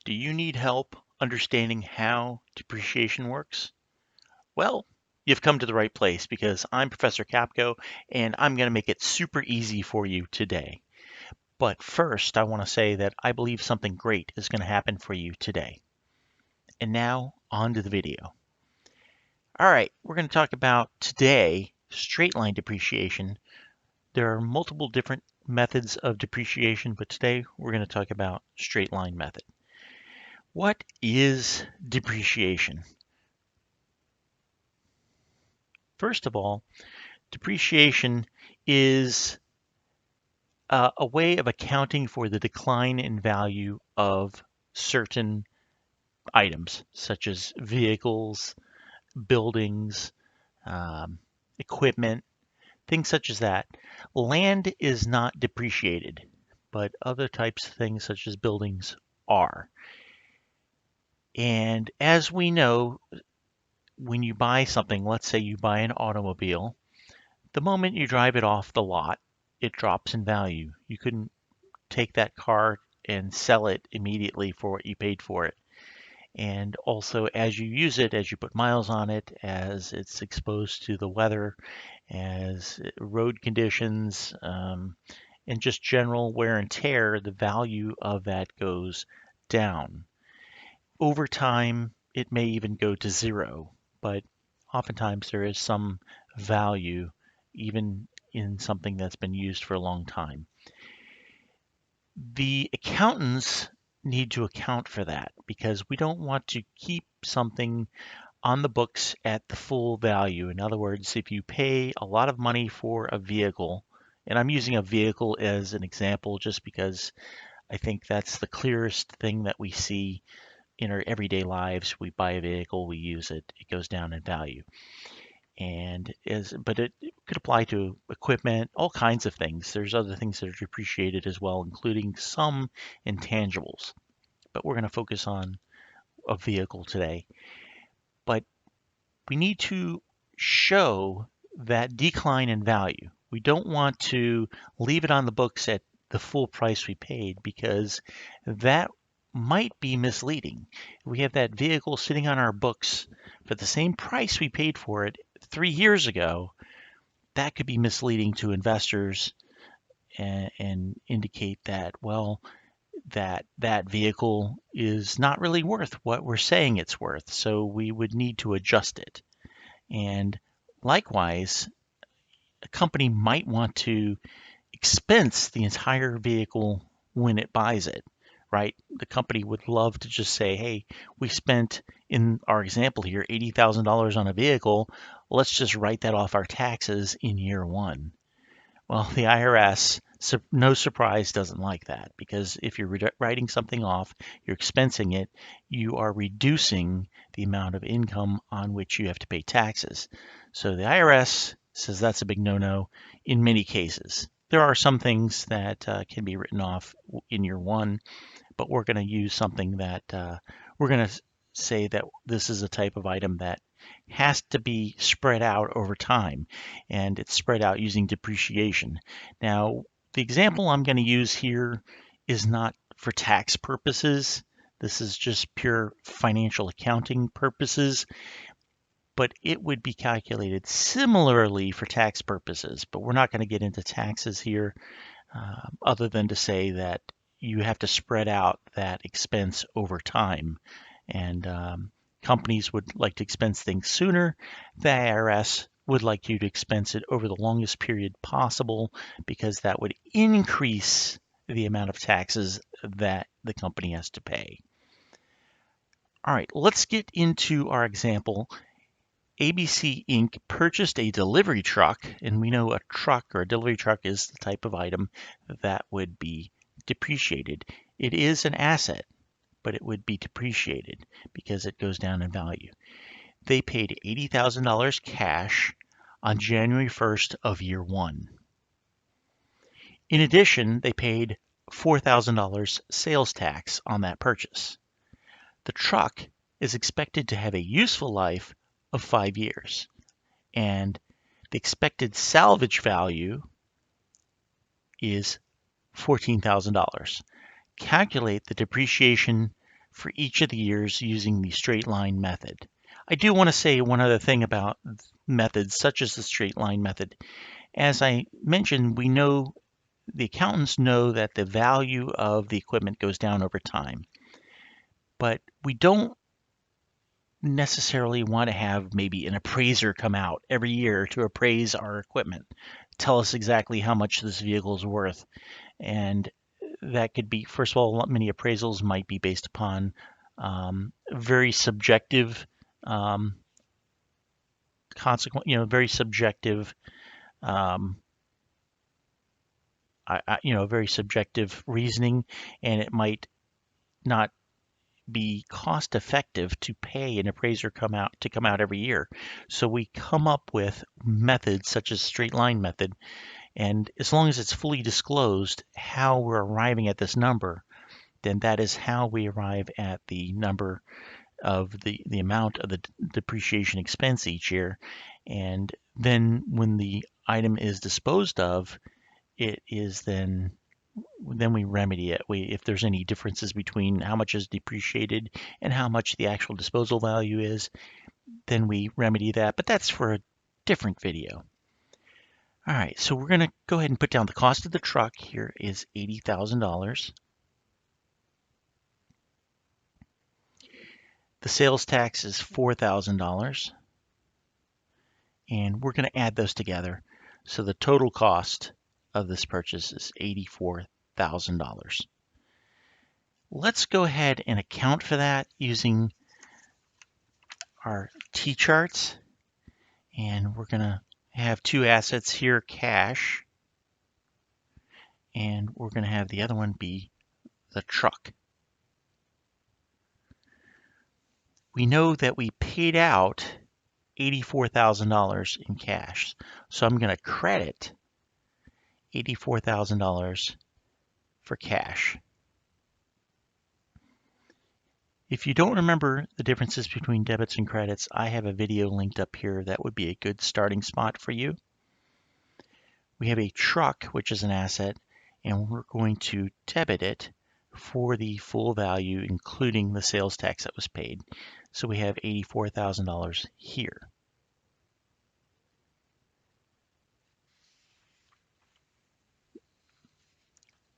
Do you need help understanding how depreciation works? Well, you've come to the right place because I'm Professor Capko and I'm going to make it super easy for you today. But first, I want to say that I believe something great is going to happen for you today. And now, on to the video. All right, we're going to talk about today straight line depreciation. There are multiple different methods of depreciation, but today we're going to talk about straight line method. What is depreciation? First of all, depreciation is a way of accounting for the decline in value of certain items, such as vehicles, buildings, um, equipment, things such as that. Land is not depreciated, but other types of things, such as buildings, are. And as we know, when you buy something, let's say you buy an automobile, the moment you drive it off the lot, it drops in value. You couldn't take that car and sell it immediately for what you paid for it. And also, as you use it, as you put miles on it, as it's exposed to the weather, as road conditions, and just general wear and tear, the value of that goes down. Over time, it may even go to zero, but oftentimes there is some value even in something that's been used for a long time. The accountants need to account for that because we don't want to keep something on the books at the full value. In other words, if you pay a lot of money for a vehicle, and I'm using a vehicle as an example just because I think that's the clearest thing that we see in our everyday lives. We buy a vehicle, we use it, it goes down in value. But it could apply to equipment, all kinds of things. There's other things that are depreciated as well, including some intangibles. But we're going to focus on a vehicle today. But we need to show that decline in value. We don't want to leave it on the books at the full price we paid because that might be misleading. If we have that vehicle sitting on our books for the same price we paid for it 3 years ago, that could be misleading to investors and indicate that, well, that vehicle is not really worth what we're saying it's worth. So we would need to adjust it. And likewise, a company might want to expense the entire vehicle when it buys it, right? The company would love to just say, hey, we spent, in our example here, $80,000 on a vehicle. Let's just write that off our taxes in year one. Well, the IRS, no surprise, doesn't like that because if you're writing something off, you're expensing it, you are reducing the amount of income on which you have to pay taxes. So the IRS says that's a big no-no in many cases. There are some things that can be written off in year one, but we're going to use something that we're going to say that this is a type of item that has to be spread out over time, and it's spread out using depreciation. Now, the example I'm going to use here is not for tax purposes. This is just pure financial accounting purposes, but it would be calculated similarly for tax purposes. But we're not going to get into taxes here, other than to say that you have to spread out that expense over time. And companies would like to expense things sooner. The IRS would like you to expense it over the longest period possible because that would increase the amount of taxes that the company has to pay. All right, let's get into our example. ABC Inc. purchased a delivery truck, and we know a truck or a delivery truck is the type of item that would be depreciated. It is an asset, but it would be depreciated because it goes down in value. They paid $80,000 cash on January 1st of year one. In addition, they paid $4,000 sales tax on that purchase. The truck is expected to have a useful life of 5 years, and the expected salvage value is $14,000. Calculate the depreciation for each of the years using the straight line method. I do want to say one other thing about methods such as the straight line method. As I mentioned, we know the accountants know that the value of the equipment goes down over time, but we don't necessarily want to have maybe an appraiser come out every year to appraise our equipment, tell us exactly how much this vehicle is worth. And that could be, first of all, many appraisals might be based upon very subjective very subjective, very subjective reasoning, and it might not be cost effective to pay an appraiser come out every year. So we come up with methods such as straight line method, and as long as it's fully disclosed how we're arriving at this number, then that is how we arrive at the number of the amount of the depreciation expense each year. And then when the item is disposed of, it is then we remedy it. If there's any differences between how much is depreciated and how much the actual disposal value is, then we remedy that. But that's for a different video. All right, so we're going to go ahead and put down the cost of the truck. Here is $80,000. The sales tax is $4,000. And we're going to add those together. So the total cost of this purchase is $84,000. Let's go ahead and account for that using our T-charts. And we're going to have two assets here, cash, and we're going to have the other one be the truck. We know that we paid out $84,000 in cash. So I'm going to credit $84,000 for cash. If you don't remember the differences between debits and credits, I have a video linked up here that would be a good starting spot for you. We have a truck, which is an asset, and we're going to debit it for the full value, including the sales tax that was paid. So we have $84,000 here.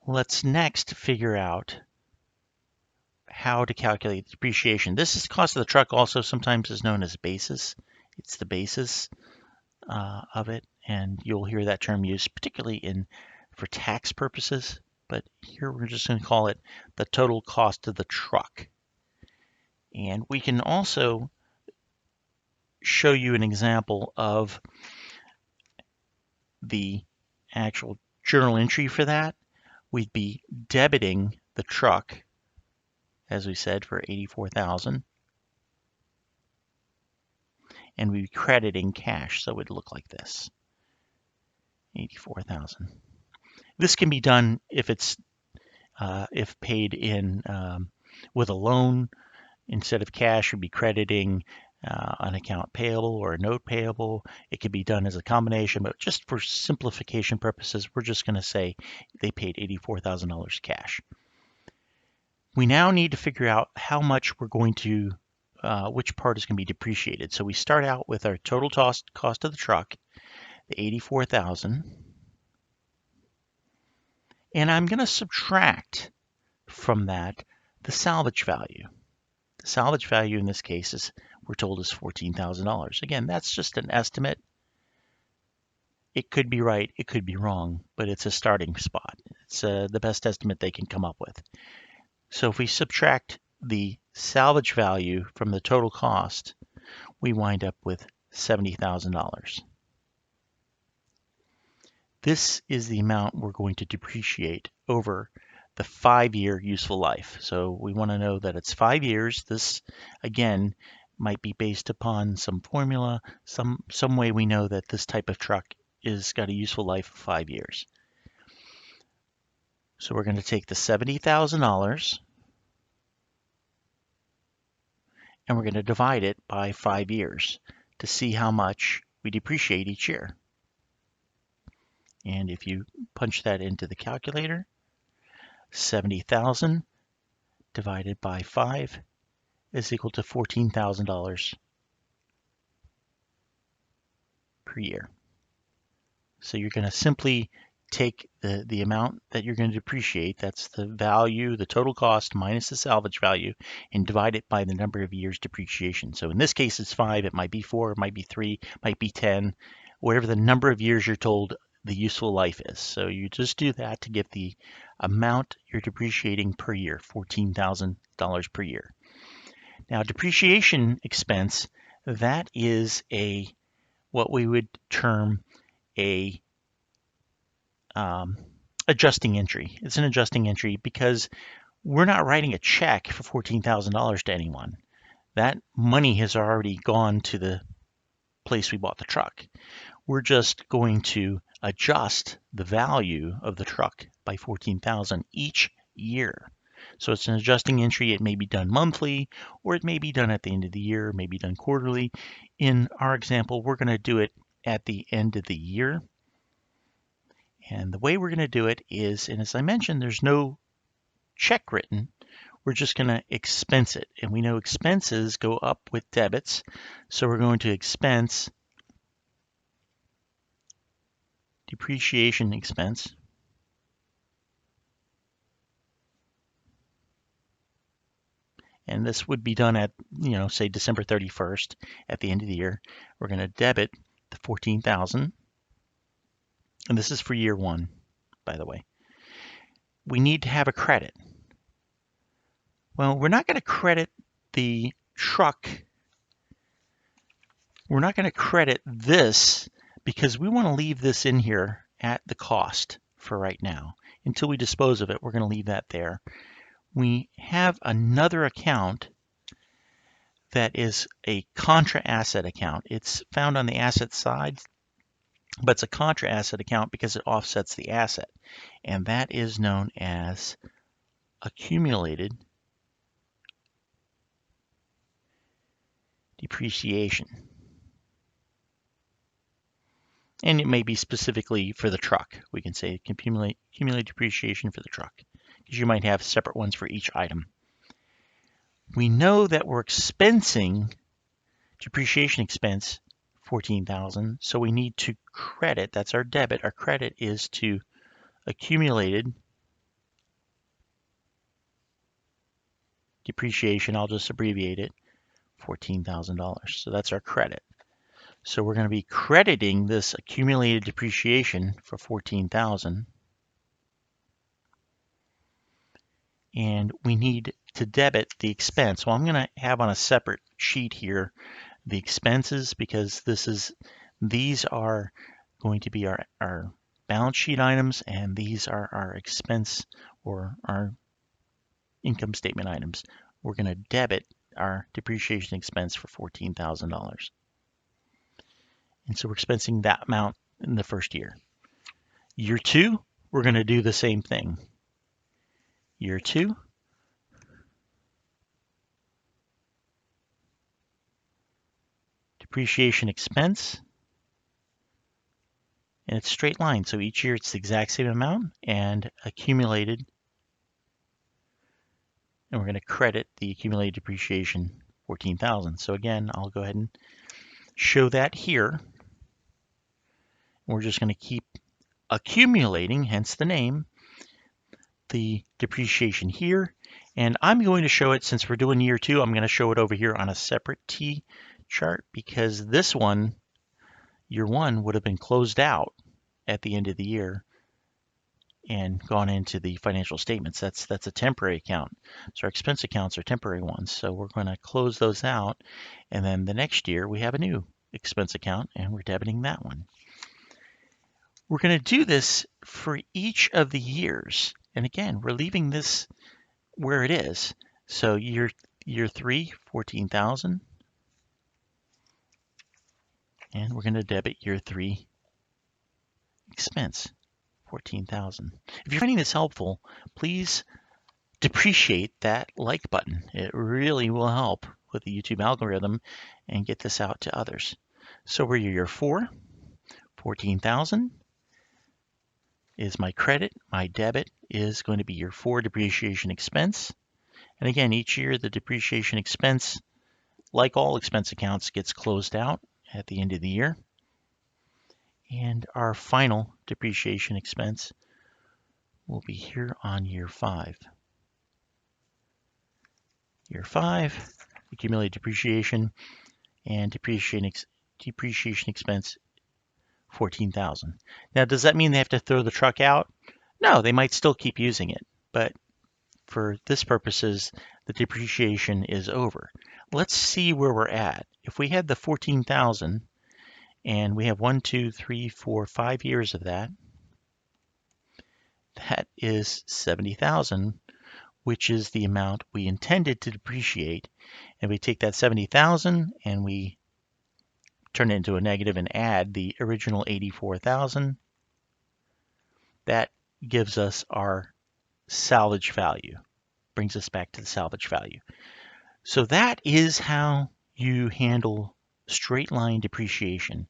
Let's next figure out how to calculate depreciation. This is cost of the truck, also sometimes is known as basis. It's the basis of it, and you'll hear that term used particularly for tax purposes, but here we're just going to call it the total cost of the truck. And we can also show you an example of the actual journal entry for that. We'd be debiting the truck, as we said, for $84,000, and we'd be crediting cash, so it would look like this, $84,000. This can be done if it's if paid in with a loan. Instead of cash, you'd be crediting an account payable or a note payable. It could be done as a combination, but just for simplification purposes, we're just going to say they paid $84,000 cash. We now need to figure out how much we're going to, which part is going to be depreciated. So we start out with our total cost of the truck, the $84,000, and I'm going to subtract from that the salvage value. The salvage value in this case is, we're told, is $14,000. Again, that's just an estimate. It could be right, it could be wrong, but it's a starting spot. It's the best estimate they can come up with. So if we subtract the salvage value from the total cost, we wind up with $70,000. This is the amount we're going to depreciate over the 5-year useful life. So we want to know that it's 5 years. This, again, might be based upon some formula, some way we know that this type of truck is got a useful life of 5 years. So we're going to take the $70,000 and we're going to divide it by 5 years to see how much we depreciate each year. And if you punch that into the calculator, 70,000 divided by 5 is equal to $14,000 per year. So you're going to simply take the amount that you're going to depreciate, that's the value, the total cost minus the salvage value, and divide it by the number of years depreciation. So in this case, it's 5, it might be 4, it might be 3, it might be 10, whatever the number of years you're told the useful life is. So you just do that to get the amount you're depreciating per year, $14,000 per year. Now, depreciation expense, that is what we would term a adjusting entry. It's an adjusting entry because we're not writing a check for $14,000 to anyone. That money has already gone to the place we bought the truck. We're just going to adjust the value of the truck by $14,000 each year. So it's an adjusting entry. It may be done monthly, or it may be done at the end of the year, may be done quarterly. In our example, we're going to do it at the end of the year. And the way we're going to do it is, and as I mentioned, there's no check written. We're just going to expense it. And we know expenses go up with debits. So we're going to expense depreciation expense. And this would be done at, say December 31st at the end of the year. We're going to debit the $14,000. And this is for year 1, by the way. We need to have a credit. Well, we're not going to credit the truck. We're not going to credit this because we want to leave this in here at the cost for right now. Until we dispose of it, we're going to leave that there. We have another account that is a contra asset account. It's found on the asset side, but it's a contra asset account because it offsets the asset. And that is known as accumulated depreciation. And it may be specifically for the truck. We can say accumulate depreciation for the truck, because you might have separate ones for each item. We know that we're expensing depreciation expense $14,000, so we need to credit. That's our debit. Our credit is to accumulated depreciation. I'll just abbreviate it, $14,000. So that's our credit. So we're going to be crediting this accumulated depreciation for $14,000. And we need to debit the expense. Well, I'm going to have on a separate sheet here the expenses, because these are going to be our balance sheet items, and these are our expense or our income statement items. We're going to debit our depreciation expense for $14,000. And so we're expensing that amount in the first year. Year 2, we're going to do the same thing. Year 2, depreciation expense, and it's straight line. So each year it's the exact same amount and accumulated. And we're going to credit the accumulated depreciation $14,000. So again, I'll go ahead and show that here. We're just going to keep accumulating, hence the name, the depreciation here. And I'm going to show it, since we're doing year 2, I'm going to show it over here on a separate T chart, because this one, year 1, would have been closed out at the end of the year and gone into the financial statements. That's a temporary account. So our expense accounts are temporary ones. So we're going to close those out. And then the next year we have a new expense account and we're debiting that one. We're going to do this for each of the years. And again, we're leaving this where it is. So year 3, $14,000. And we're going to debit year 3 expense, $14,000. If you're finding this helpful, please depreciate that like button. It really will help with the YouTube algorithm and get this out to others. So we're year 4, $14,000 is my credit. My debit is going to be year 4 depreciation expense. And again, each year the depreciation expense, like all expense accounts, gets closed out at the end of the year. And our final depreciation expense will be here on year 5. Year 5, accumulated depreciation and depreciation expense $14,000. Now, does that mean they have to throw the truck out? No, they might still keep using it, but for this purposes, the depreciation is over. Let's see where we're at. If we had the 14,000 and we have 1, 2, 3, 4, 5 years of that, that is 70,000, which is the amount we intended to depreciate. And we take that 70,000 and we turn it into a negative and add the original 84,000. That gives us our salvage value, brings us back to the salvage value. So that is how you handle straight line depreciation.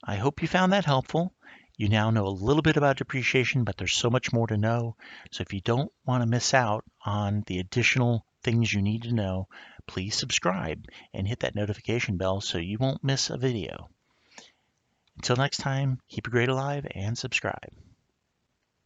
I hope you found that helpful. You now know a little bit about depreciation, but there's so much more to know. So if you don't want to miss out on the additional things you need to know, please subscribe and hit that notification bell so you won't miss a video. Until next time, keep your grade alive and subscribe.